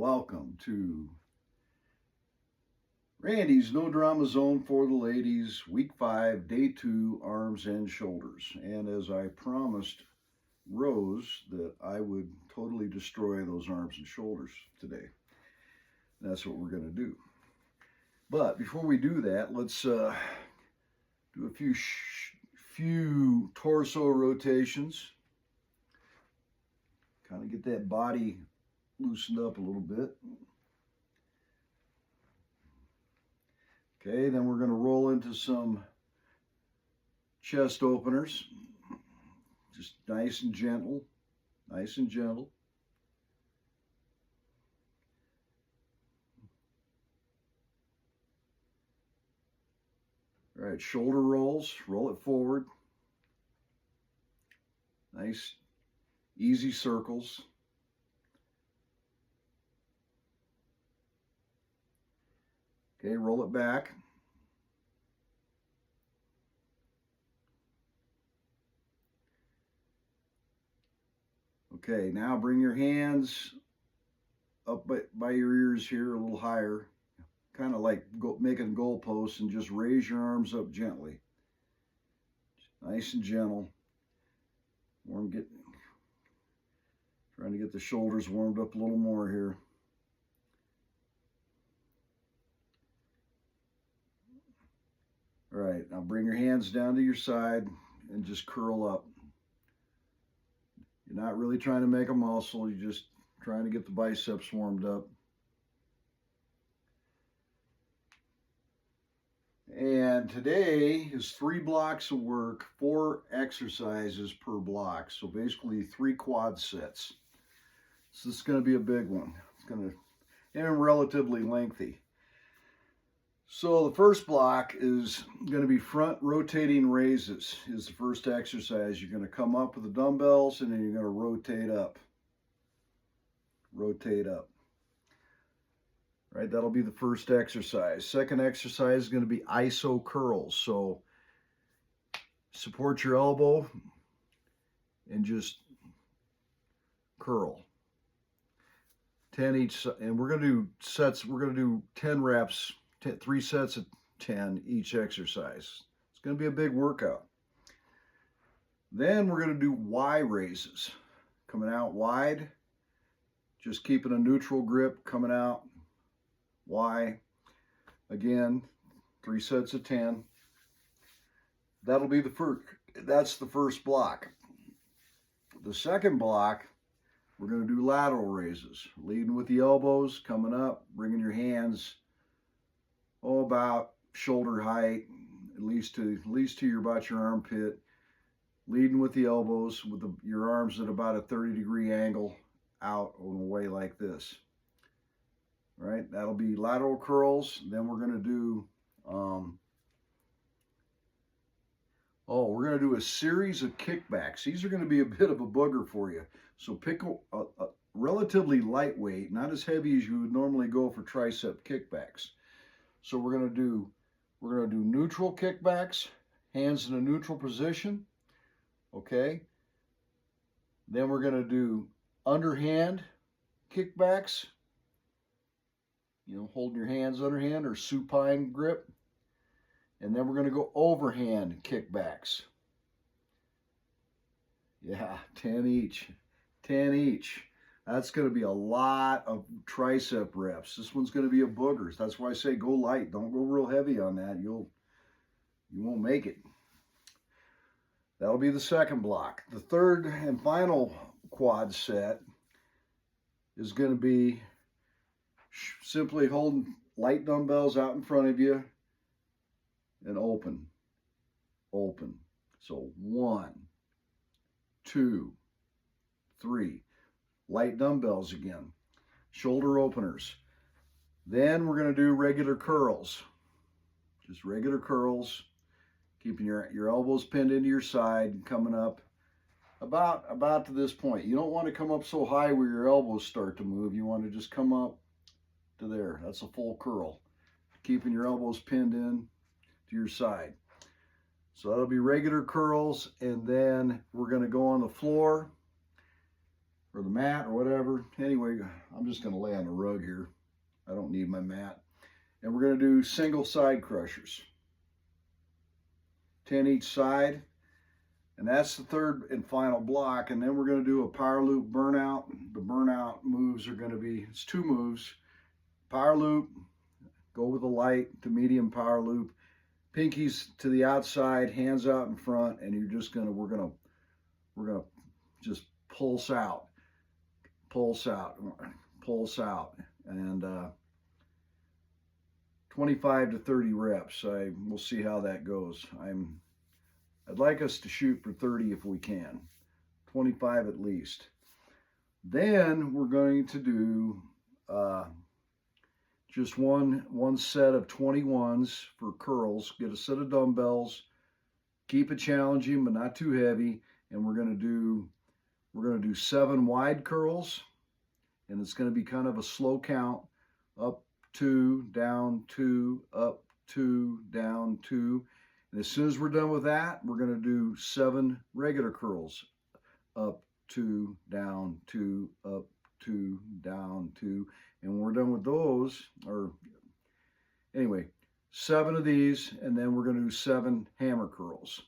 welcome to Randy's No Drama Zone for the Ladies, Week 5, Day 2, Arms and Shoulders. And as I promised Rose that I would totally destroy those arms and shoulders today. That's what we're going to do. But before we do that, let's do a few torso rotations. Kind of get that body loosened up a little bit. Okay, then we're going to roll into some chest openers. Just nice and gentle, nice and gentle. All right, shoulder rolls, roll it forward. Nice, easy circles. Okay, roll it back. Okay, now bring your hands up by your ears here, a little higher, kind of like making goalposts, and just raise your arms up gently. Nice and gentle. Trying to get the shoulders warmed up a little more here. All right, now bring your hands down to your side and just curl up. You're not really trying to make a muscle, you're just trying to get the biceps warmed up. And today is 3 blocks of work, 4 exercises per block. So basically 3 quad sets. So this is going to be a big one. It's going to, and relatively lengthy. So the first block is going to be front rotating raises is the first exercise. You're going to come up with the dumbbells and then you're going to rotate up. Rotate up. Right, that'll be the first exercise. Second exercise is going to be iso curls. So support your elbow and just curl. 10 each, and we're going to do sets. We're going to do 10 reps. 3 sets of 10 each exercise. It's going to be a big workout. Then we're going to do Y raises. Coming out wide, just keeping a neutral grip, coming out Y. Again, 3 sets of 10. That'll be that's the first block. The second block, we're going to do lateral raises. Leading with the elbows, coming up, bringing your hands about shoulder height, at least to about your armpit, leading with the elbows with your arms at about a 30-degree angle out on a way like this. All right, that'll be lateral curls. Then we're going to do we're going to do a series of kickbacks. These are going to be a bit of a booger for you. So pick a relatively lightweight, not as heavy as you would normally go for tricep kickbacks. So we're going to do neutral kickbacks, hands in a neutral position, okay? Then we're going to do underhand kickbacks, holding your hands underhand or supine grip. And then we're going to go overhand kickbacks. Yeah, 10 each, 10 each. That's going to be a lot of tricep reps. This one's going to be a booger. That's why I say go light. Don't go real heavy on that. You won't make it. That'll be the second block. The third and final quad set is going to be simply holding light dumbbells out in front of you and open. Open. So 1, 2, 3. Light dumbbells again, shoulder openers. Then we're going to do regular curls, just regular curls, keeping your elbows pinned into your side, coming up about to this point. You don't want to come up so high where your elbows start to move. You want to just come up to there. That's a full curl, keeping your elbows pinned in to your side. So that'll be regular curls, and then we're going to go on the floor. or the mat or whatever. Anyway, I'm just going to lay on the rug here. I don't need my mat. And we're going to do single side crushers. 10 each side. And that's the third and final block. And then we're going to do a power loop burnout. The burnout moves are going to be, it's 2 moves. Power loop, go with a light to medium power loop. Pinkies to the outside, hands out in front, and you're just going to, we're going to just pulse out, pulse out, pulse out. And 25 to 30 reps. We'll see how that goes. I'd like us to shoot for 30 if we can, 25 at least. Then we're going to do just one set of 21s for curls. Get a set of dumbbells. Keep it challenging, but not too heavy. And we're going to do 7 wide curls, and it's going to be kind of a slow count. Up 2, down 2, up 2, down 2. And as soon as we're done with that, we're going to do 7 regular curls. Up 2, down 2, up 2, down 2. And when we're done with those, or anyway, 7 of these, and then we're going to do 7 hammer curls.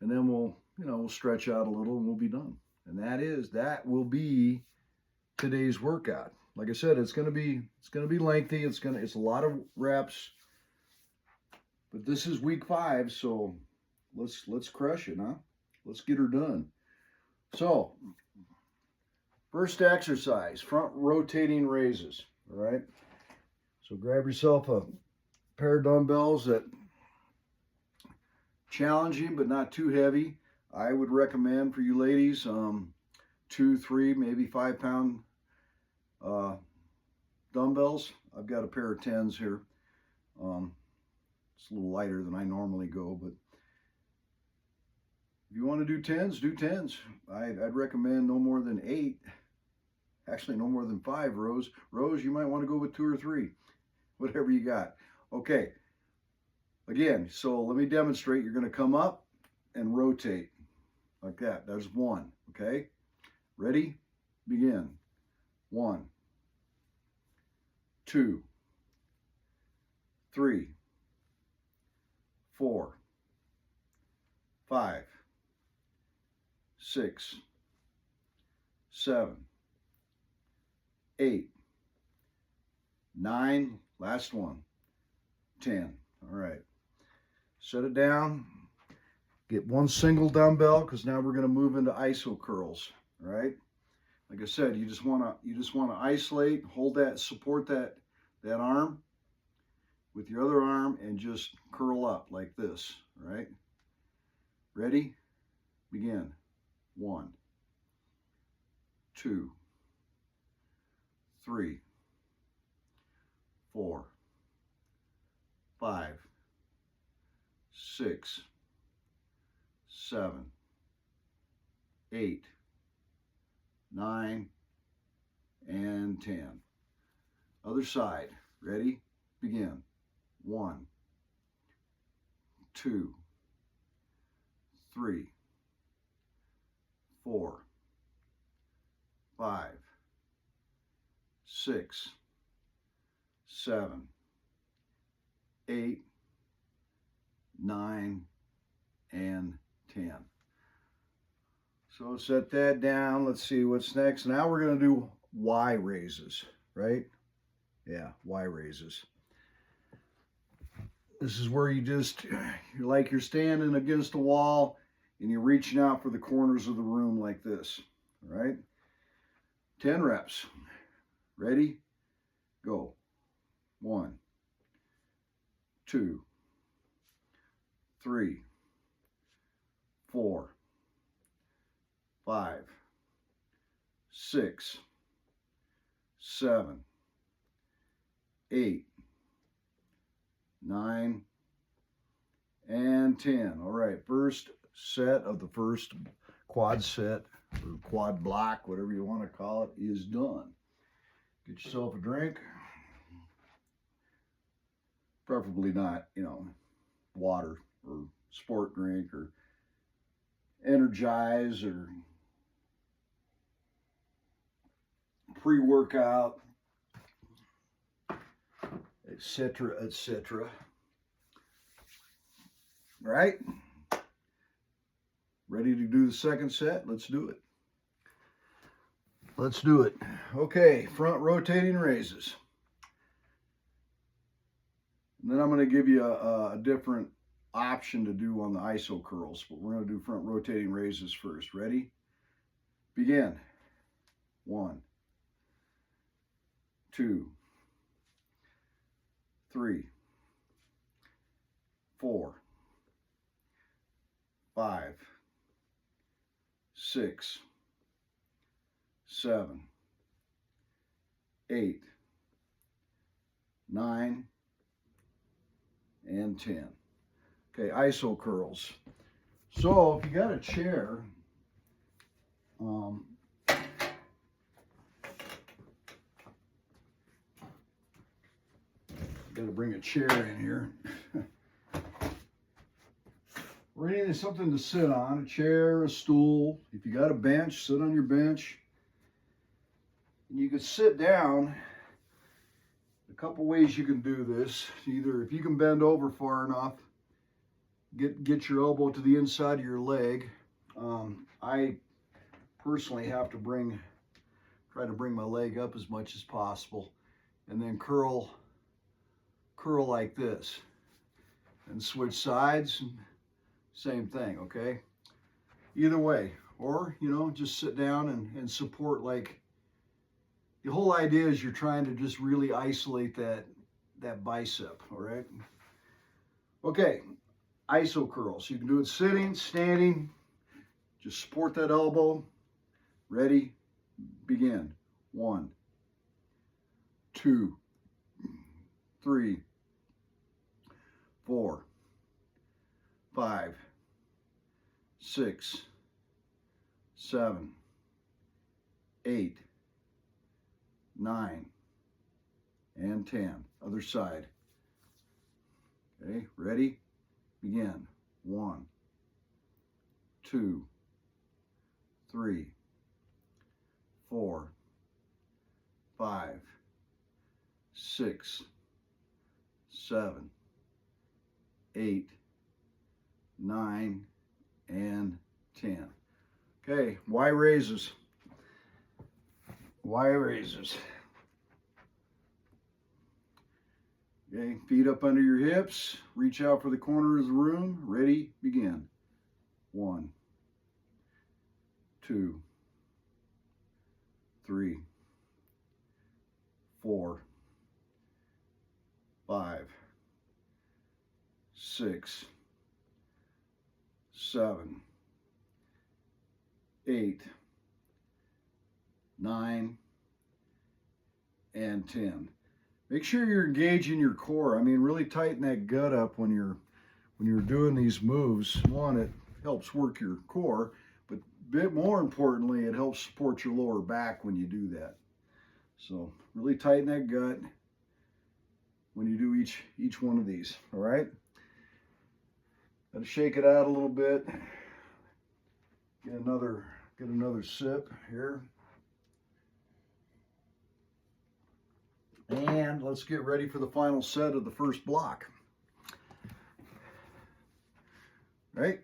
And then we'll stretch out a little and we'll be done. And that will be today's workout. Like I said, it's going to be lengthy. It's a lot of reps. But this is week 5, so let's crush it, huh? Let's get her done. So, first exercise, front rotating raises, all right? So grab yourself a pair of dumbbells that challenging but not too heavy. I would recommend for you ladies 2, 3, maybe 5 pound dumbbells. I've got a pair of 10s here. It's a little lighter than I normally go, but if you want to do 10s, do 10s. I'd recommend no more than 8. Actually, no more than 5 rows. Rows, you might want to go with 2 or 3, whatever you got. Okay. Again, so let me demonstrate. You're going to come up and rotate like that. There's 1. Okay. Ready? Begin. 1, 2, 3, 4, 5, 6, 7, 8, 9, last one, 10. All right. Set it down. Get 1 single dumbbell, because now we're going to move into iso curls. All right. Like I said, you just want to isolate, hold that, support that arm with your other arm, and just curl up like this. All right. Ready? Begin. 1, 2, 3, 4, 5, 6, 7, 8, 9, and 10. Other side. Ready? Begin. 1, 2, 3, 4, 5, 6, 7, 8, 9, and 10. So set that down. Let's see what's next. Now we're going to do Y raises, right? Yeah, Y raises. This is where you're like you're standing against a wall and you're reaching out for the corners of the room like this, all right? 10 reps. Ready? Go. 1, 2, 3, 4, 5, 6, 7, 8, 9, and 10. All right, first set of the first quad set, or quad block, whatever you want to call it, is done. Get yourself a drink. Preferably not, water or sport drink or Energize or pre-workout, etc., etc. Right? Ready to do the second set? Let's do it. Let's do it. Okay, front rotating raises. And then I'm going to give you a different option to do on the iso curls, but we're going to do front rotating raises first. Ready? Begin. 1, 2, 3, 4, 5, 6, 7, 8, 9, and 10. Okay, iso curls. So if you got a chair, got to bring a chair in here. Or anything, something to sit on, a chair, a stool. If you got a bench, sit on your bench. You can sit down. A couple ways you can do this. Either if you can bend over far enough, get your elbow to the inside of your leg. I personally have to try to bring my leg up as much as possible, and then curl like this, and switch sides. Same thing, okay? Either way, or just sit down and support. Like, the whole idea is you're trying to just really isolate that bicep, all right? Okay, iso curls. You can do it sitting, standing. Just support that elbow. Ready? Begin. 1, 2, 3, 4, 5, 6, 7, 8, 9, and 10. Other side. Okay, ready? Begin. 1, 2, 3, 4, 5, 6, 7, 8, 9, and 10. Okay, Y raises. Y raises. Okay, feet up under your hips. Reach out for the corner of the room. Ready? Begin. 1, 2, 3, 4, 5, 6, 7, 8, 9, and 10. Make sure you're engaging your core. I mean, really tighten that gut up when you're doing these moves. One, it helps work your core, but a bit more importantly, it helps support your lower back when you do that. So really tighten that gut when you do each one of these. All right. Gotta shake it out a little bit. Get another sip here. And let's get ready for the final set of the first block. Right?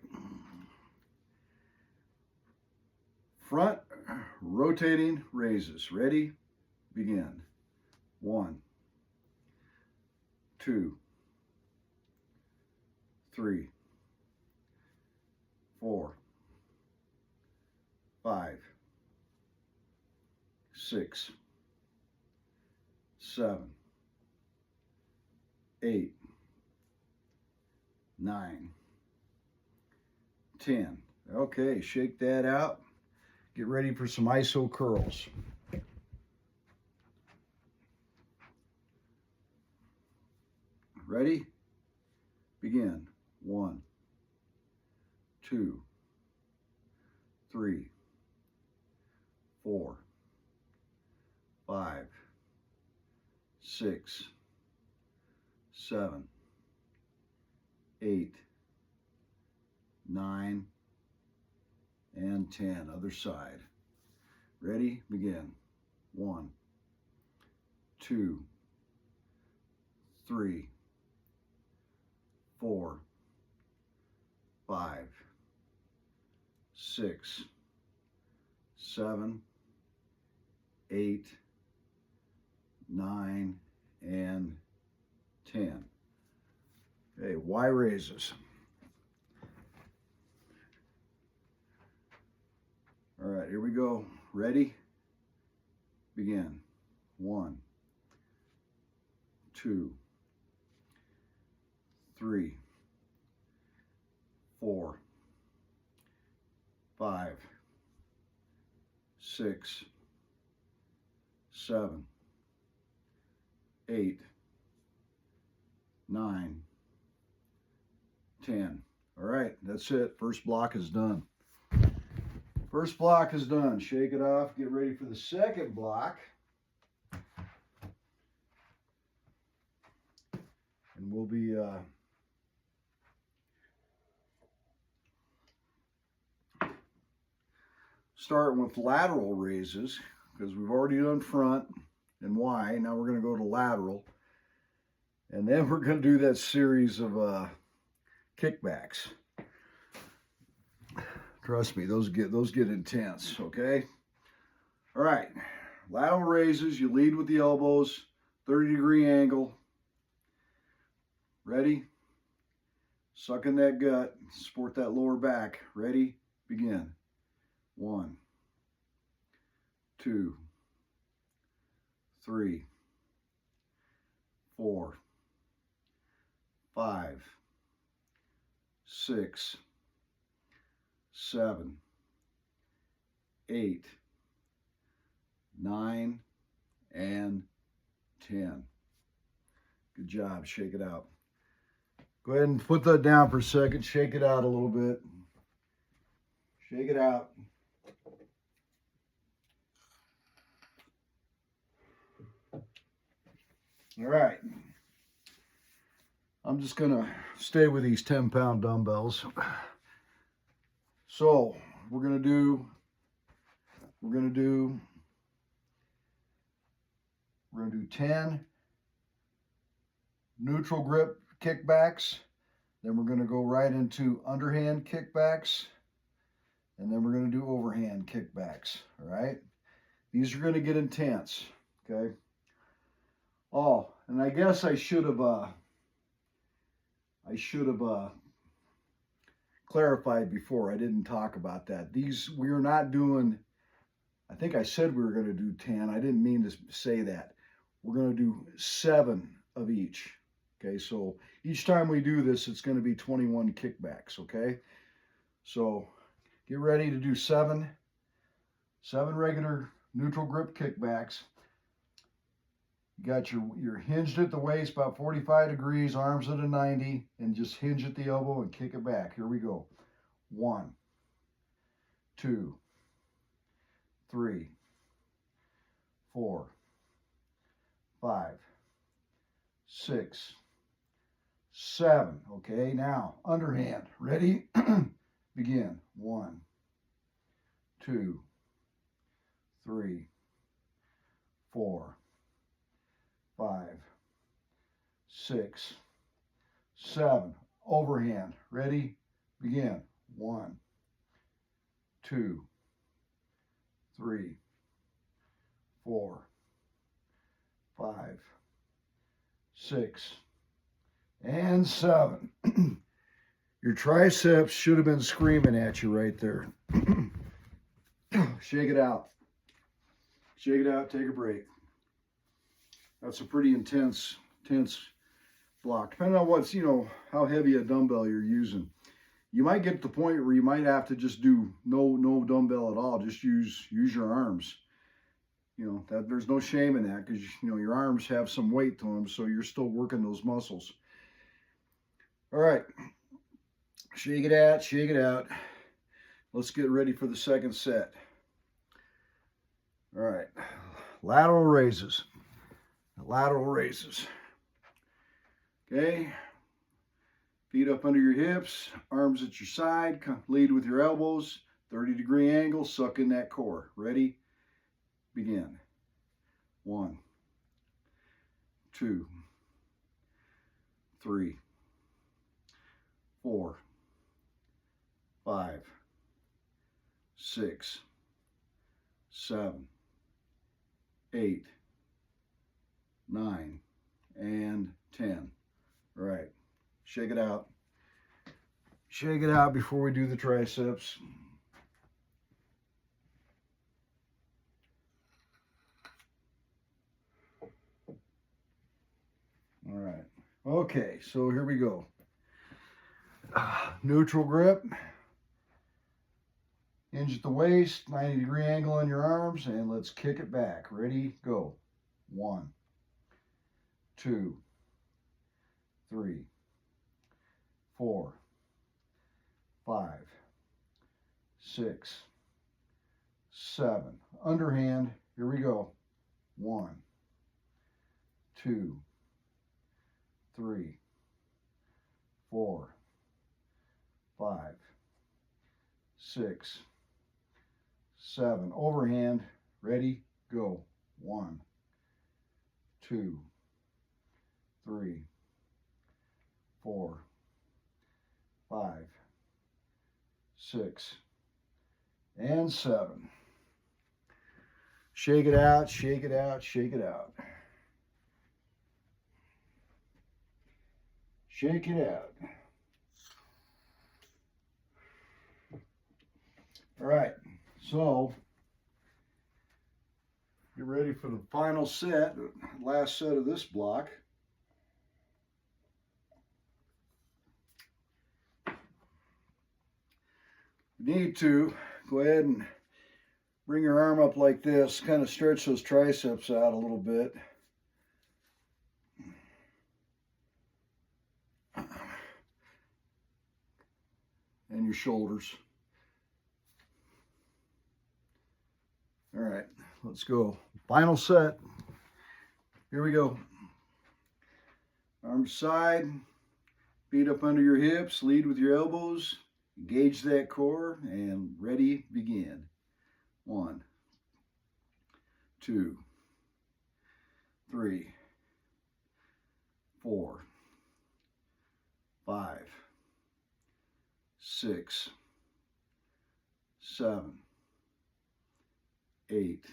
Front rotating raises. Ready? Begin. 1, 2, 3, 4, 5, 6, 7, 8, 9, 10. Okay, shake that out. Get ready for some iso curls. Ready? Begin. 1, 2, 3, 4, 5, 6, 7, 8, 9, and 10. Other side. Ready? Begin. 1, 2, 3, 4, 5, 6, 7, 8, 9, and 10. Okay, Y raises. All right, here we go. Ready? Begin. 1, 2, 3, 4, 5, 6, 7, 8, 9, 10. All right, that's it. First block is done. First block is done. Shake it off. Get ready for the second block. And we'll be starting with lateral raises because we've already done front and Y. Now we're going to go to lateral. And then we're going to do that series of kickbacks. Trust me, those get intense, okay? All right, lateral raises, you lead with the elbows, 30-degree angle. Ready? Suck in that gut, support that lower back. Ready? Begin. 1, 2, 3, 4, 5, 6, 7, 8, 9, and 10. Good job. Shake it out. Go ahead and put that down for a second. Shake it out a little bit. Shake it out. All right. I'm just going to stay with these 10-pound dumbbells. So we're gonna do 10 neutral grip kickbacks. Then we're gonna go right into underhand kickbacks, and then we're gonna do overhand kickbacks. All right. These are gonna get intense. Okay. Oh, and I guess I should have clarified before. I didn't talk about that. These, we are not doing, I think I said we were going to do 10. I didn't mean to say that. We're going to do 7 of each. Okay, so each time we do this, it's going to be 21 kickbacks. Okay, so get ready to do 7 regular neutral grip kickbacks. You got you're hinged at the waist, about 45 degrees, arms at a 90, and just hinge at the elbow and kick it back. Here we go. 1, 2, 3, 4, 5, 6, 7. Okay, now underhand. Ready? Begin. 1, 2, 3, 4, 5, 6, 7. Overhand. Ready? Begin. 1, 2, 3, 4, 5, 6, and 7. Your triceps should have been screaming at you right there. Shake it out. Shake it out. Take a break. That's a pretty intense block. Depending on what's, how heavy a dumbbell you're using. You might get to the point where you might have to just do no dumbbell at all. Just use your arms. That there's no shame in that because your arms have some weight to them, so you're still working those muscles. All right, shake it out, shake it out. Let's get ready for the second set. All right, lateral raises. Lateral raises. Okay, feet up under your hips, arms at your side, lead with your elbows, 30-degree angle, suck in that core. Ready? Begin. 1, 2, 3, 4, 5, 6, 7, 8, 9, and 10. All right, shake it out. Shake it out before we do the triceps. All right. Okay, so here we go. Neutral grip. Hinge at the waist, 90-degree angle on your arms, and let's kick it back. Ready, go. 1, 2, 3, 4, 5, 6, 7. Underhand, here we go. 1, 2, 3, 4, 5, 6, 7. Overhand, ready, go. 1, 2, 3, 4, 5, 6, and 7. Shake it out, shake it out, shake it out. Shake it out. All right, so get ready for the final set, last set of this block. You need to go ahead and bring your arm up like this, kind of stretch those triceps out a little bit. And your shoulders. All right, let's go. Final set. Here we go. Arms side, feet up under your hips, lead with your elbows, engage that core, and ready, begin. 1, 2, 3, 4, 5, 6, 7, 8,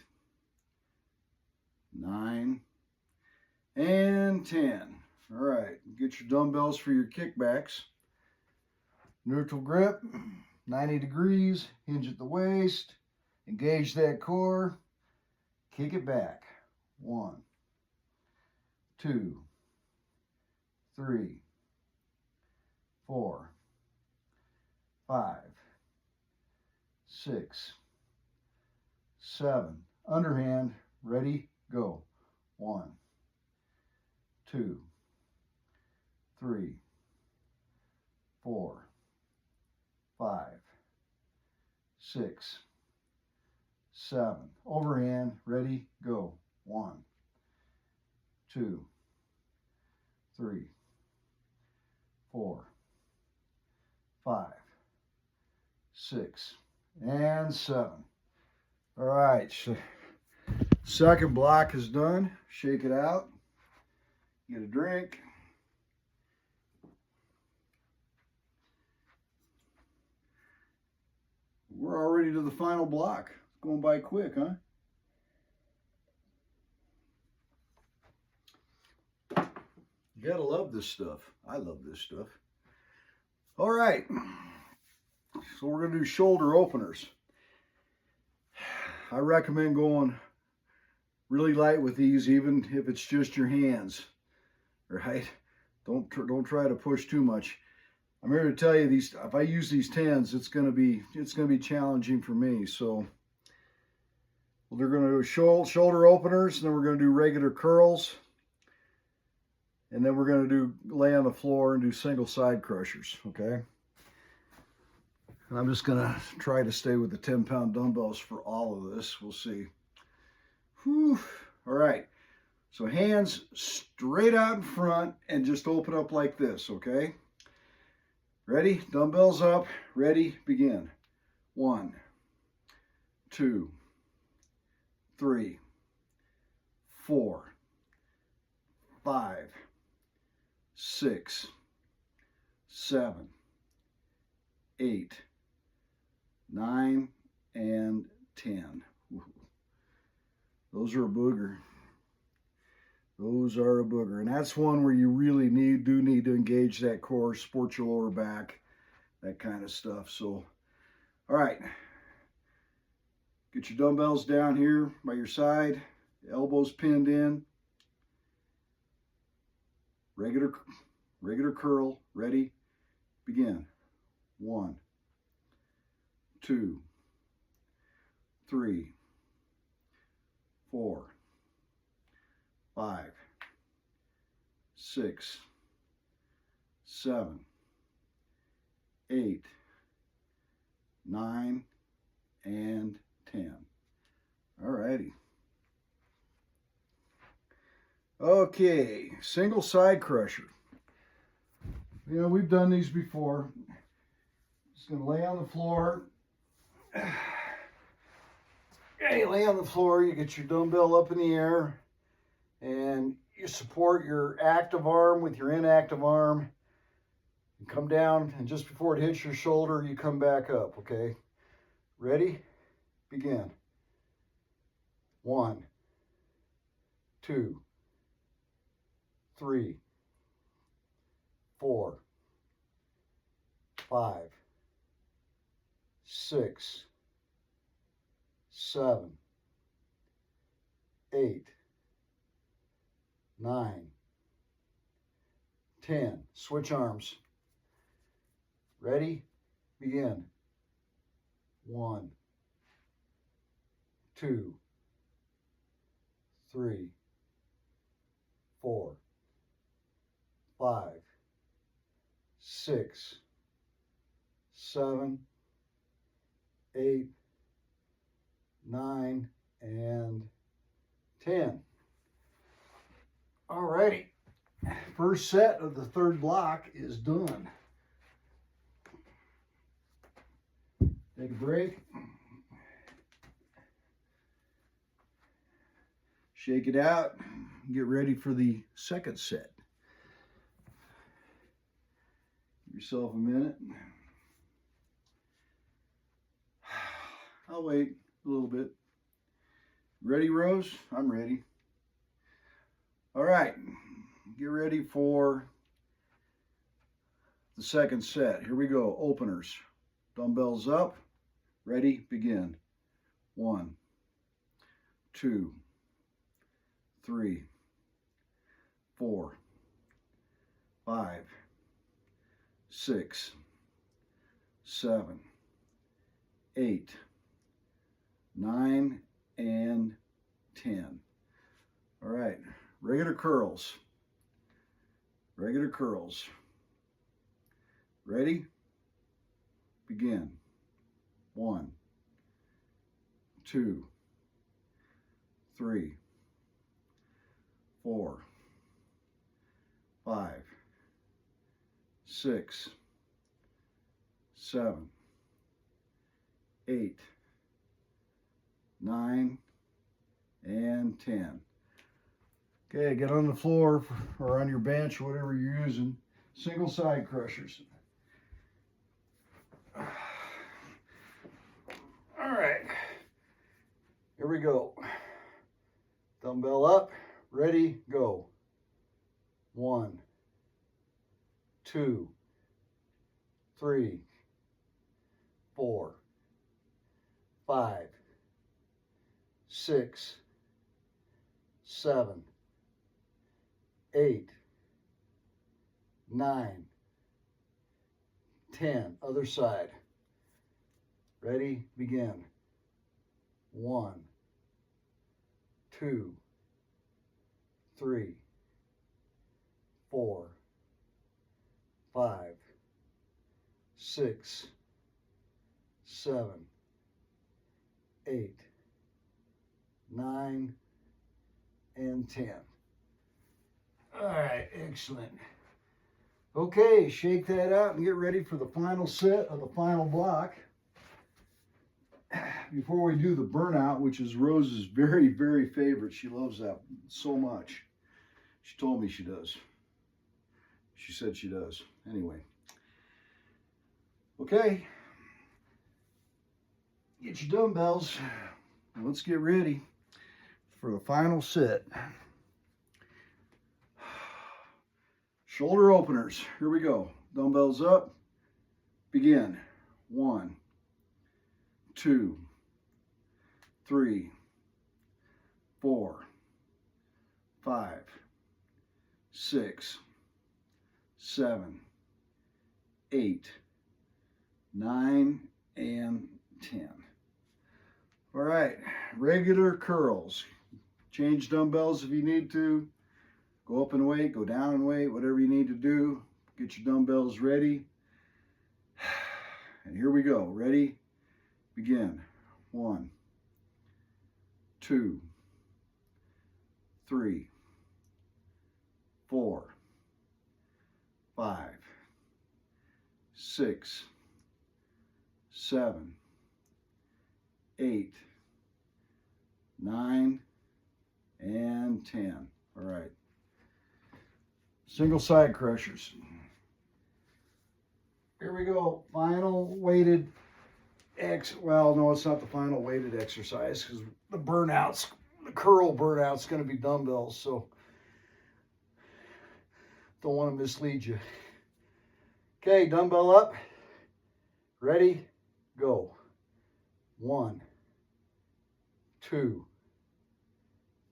9, and 10. All right, get your dumbbells for your kickbacks. Neutral grip, 90 degrees, hinge at the waist, engage that core, kick it back. 1, 2, 3, 4, 5, 6, 7. Underhand, ready, go. 1, 2, 3, 4, 5, 6, 7. Overhand, ready, go. 1, 2, 3, 4, 5, 6, and 7. All right, so second block is done. Shake it out. Get a drink. We're already to the final block. It's going by quick, huh? You gotta love this stuff. I love this stuff. All right, so we're gonna do shoulder openers. I recommend going really light with these, even if it's just your hands, right? Don't try to push too much. I'm here to tell you, these, if I use these 10s, it's gonna be challenging for me. So they're gonna do shoulder openers, and then we're gonna do regular curls, and then we're gonna do lay on the floor and do single side crushers. Okay. And I'm just gonna try to stay with the 10-pound dumbbells for all of this. We'll see. Whew. All right. So hands straight out in front and just open up like this, okay? Ready? Dumbbells up. Ready? Begin. 1, 2, 3, 4, 5, 6, 7, 8, 9, and 10. Ooh. Those are a booger. Those are a booger. And that's one where you really do need to engage that core, support your lower back, that kind of stuff. So, all right. Get your dumbbells down here by your side, elbows pinned in. Regular curl. Ready? Begin. 1, 2, 3, 4, 5, 6, 7, 8, 9, and 10. All righty. Okay, single side crusher. You know, we've done these before. Just gonna lay on the floor. Okay, lay on the floor, you get your dumbbell up in the air, and you support your active arm with your inactive arm. You come down, and just before it hits your shoulder, you come back up, okay? Ready? Begin. 1, 2, 3, 4, 5, 6, 7, 8, 9, 10. Switch arms. Ready? Begin. 1, 2, 3, 4, 5, 6, 7, 8, 9, and 10. All righty. First set of the third block is done. Take a break. Shake it out. Get ready for the second set. Give yourself a minute. I'll wait a little bit. Ready, Rose? I'm ready. All right. Get ready for the second set. Here we go. Openers. Dumbbells up. Ready? Begin. 1, 2, 3, 4, 5, 6, 7, 8, 9, and 10. All right. Regular curls. Regular curls. Ready? Begin. 1, 2, 3, 4, 5, 6, 7, 8, 9, and 10. Okay, get on the floor or on your bench, whatever you're using. Single side crushers. All right, here we go. Dumbbell up, ready, go. 1, 2, 3, 4, 5, 6, 7, 8, 9, 10. Other side. Ready? Begin. 1, 2, 3, 4, 5, 6, 7, 8, 9, and 10. All right, excellent. Okay, shake that out and get ready for the final set of the final block. before we do the burnout, which is Rose's very, very favorite. She loves that so much. She told me she does. She said she does. Anyway. Okay. Get your dumbbells. Let's get ready for the final sit. Shoulder openers. Here we go. Dumbbells up. Begin. 1, 2, 3, 4, 5, 6, 7, 8, 9, and 10. All right, regular curls. Change dumbbells if you need to. Go up in weight, go down in weight, whatever you need to do. Get your dumbbells ready. And here we go. Ready? Begin. 1, 2, 3, 4, 5, 6, 7, 8, 9, and 10. All right. Single side crushers. Here we go. Final weighted well, no, it's not the final weighted exercise because the curl burnout's going to be dumbbells, so don't want to mislead you. Okay, dumbbell up. Ready? Go. 1, 2,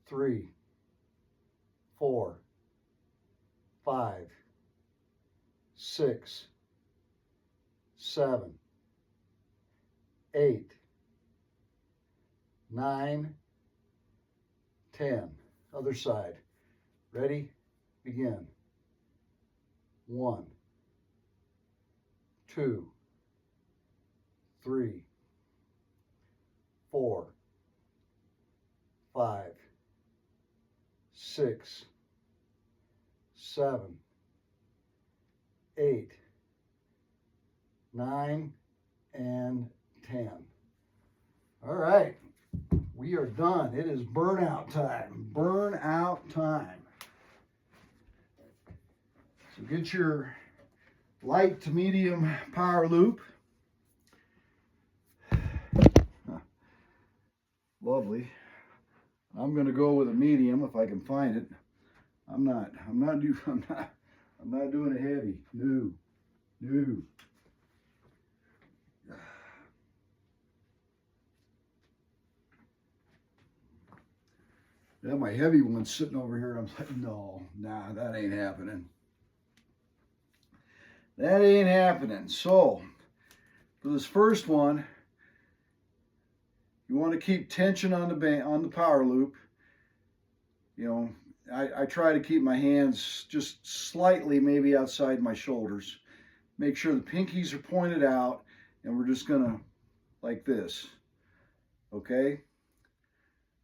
3, 4, 5, 6, 7, 8, 9, 10. Other side. Ready? Begin. 1, 2, 3, 4, 5, 6, 7, 8, 9, and 10. All right, we are done. It is burnout time. Burnout time. So get your light to medium power loop. Lovely. I'm going to go with a medium if I can find it. I'm not doing a heavy. No. Yeah, my heavy one's sitting over here. I'm like, nah, that ain't happening. That ain't happening. So, for this first one, you want to keep tension on the power loop. You know, I try to keep my hands just slightly maybe outside my shoulders. Make sure the pinkies are pointed out, and we're just gonna like this. Okay?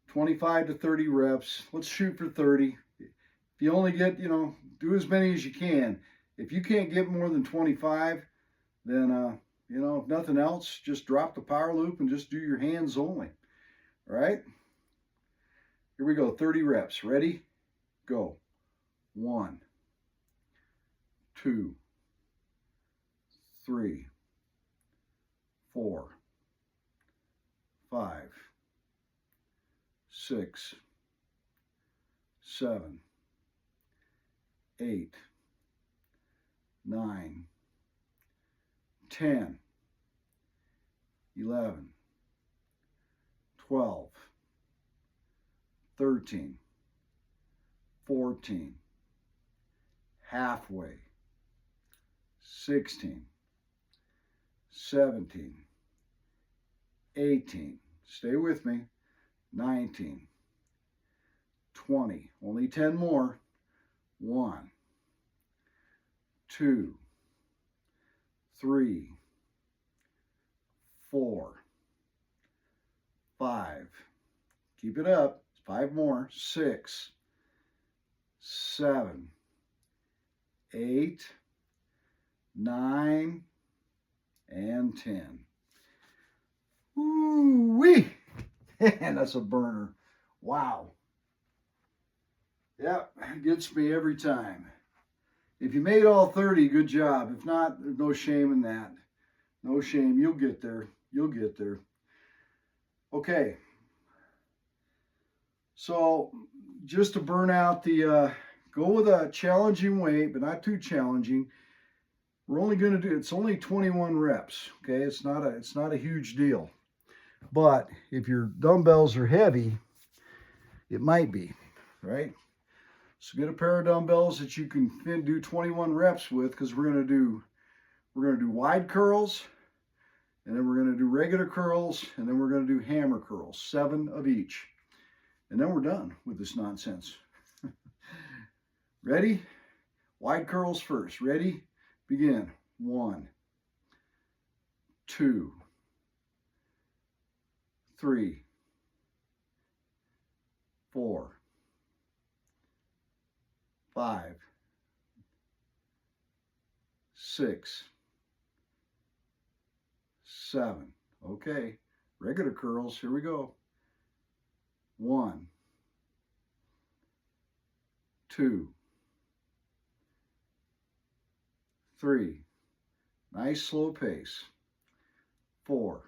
25 to 30 reps. Let's shoot for 30. If you only get, do as many as you can. If you can't get more than 25, then, if nothing else, just drop the power loop and just do your hands only. All right? Here we go, 30 reps. Ready? Go. 1, 2, 3, 4, 5, 6, 7, 8, 9, 10, 11, 12, 13, 14, halfway, 16, 17, 18, stay with me, 19, 20, only 10 more, 1, 2, 3, 4, 5, keep it up, 5 more, 6, 7, 8, 9, and 10. Woo-wee. And that's a burner. Wow. Yep, gets me every time. If you made all 30, good job. If not, there's no shame in that. No shame. You'll get there. You'll get there. Okay. So just to burn out the, go with a challenging weight, but not too challenging. We're only going to do, it's only 21 reps. Okay. It's not a huge deal. But if your dumbbells are heavy, it might be, right? So get a pair of dumbbells that you can do 21 reps with, because we're going to do wide curls, and then we're going to do regular curls, and then we're going to do hammer curls, 7 of each. And then we're done with this nonsense. Ready? Wide curls first. Ready? Begin. 1, 2, 3, 4, 5, 6, 7. Okay, regular curls. Here we go. 1, 2, 3. Nice slow pace. 4,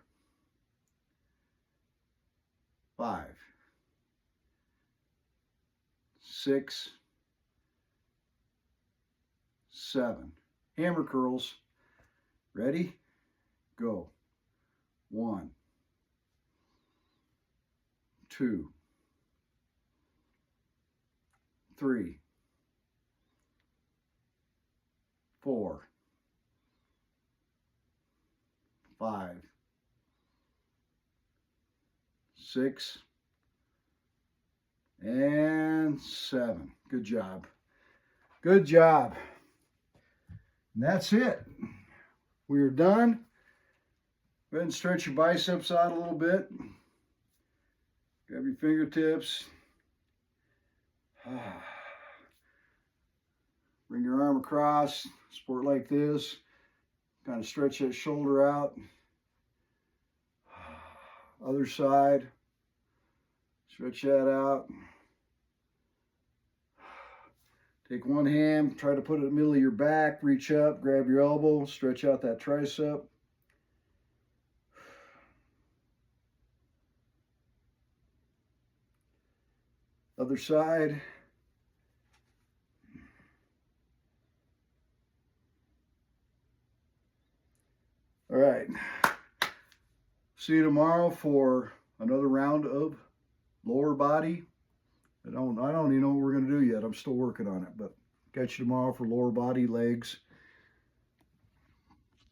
5, 6, 7. Hammer curls. Ready? Go. 1, 2, 3, 4, 5, 6, and 7. Good job. Good job. And that's it. We are done. Go ahead and stretch your biceps out a little bit. Grab your fingertips. Bring your arm across, support like this. Kind of stretch that shoulder out. Other side. Stretch that out. Take one hand, try to put it in the middle of your back, reach up, grab your elbow, stretch out that tricep. Other side. All right. See you tomorrow for another round of lower body. I don't even know what we're going to do yet. I'm still working on it, but catch you tomorrow for lower body, legs,